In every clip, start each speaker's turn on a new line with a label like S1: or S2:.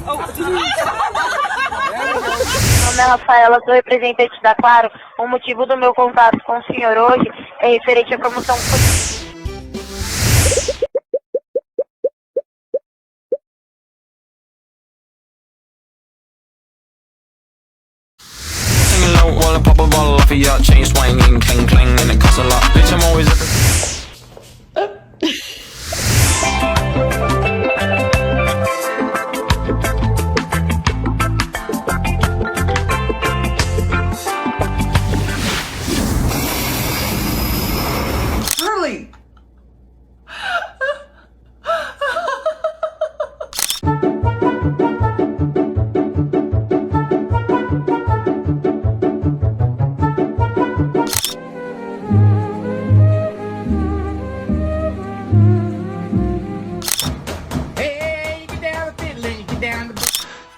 S1: Meu nome é Rafaela, sou representante da Claro. O motivo do meu contato com o senhor hoje é referente à promoção.
S2: While I pop a bottle off of your chain swinging, clang clang, and it costs a lot. Bitch, I'm always at the...
S3: Really?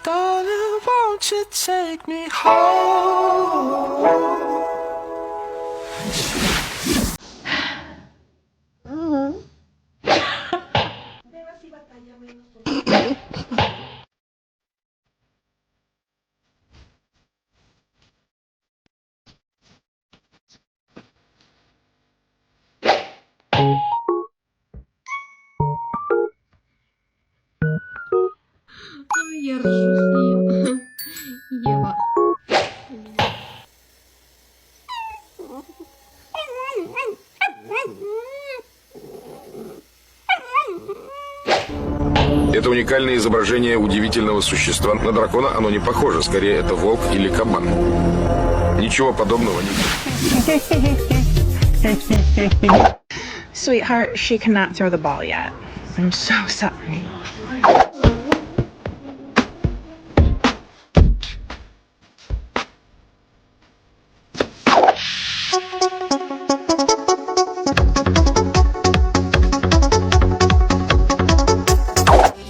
S2: Darling, won't you take me home?
S4: Я ржу с нее. Ева.
S5: Это уникальное изображение удивительного существа. На дракона оно не похоже, скорее это волк или кабан. Ничего подобного нет.
S6: Sweetheart, she cannot throw the ball yet. I'm so sorry.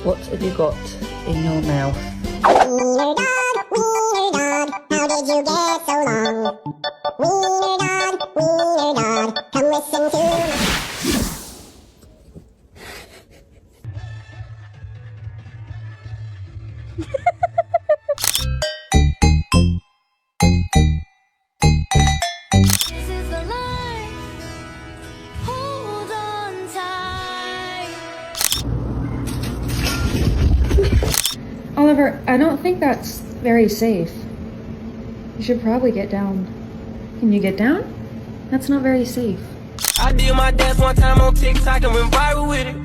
S7: What have you got in your mouth?
S8: Wiener dog, how did you get so long? Wiener dog, come listen to me.
S9: This is the line. Hold on tight.
S4: Oliver, I don't think that's very safe. You should probably get down. Can you get down? That's not very safe.
S2: I did my dance one time on TikTok and went viral with it.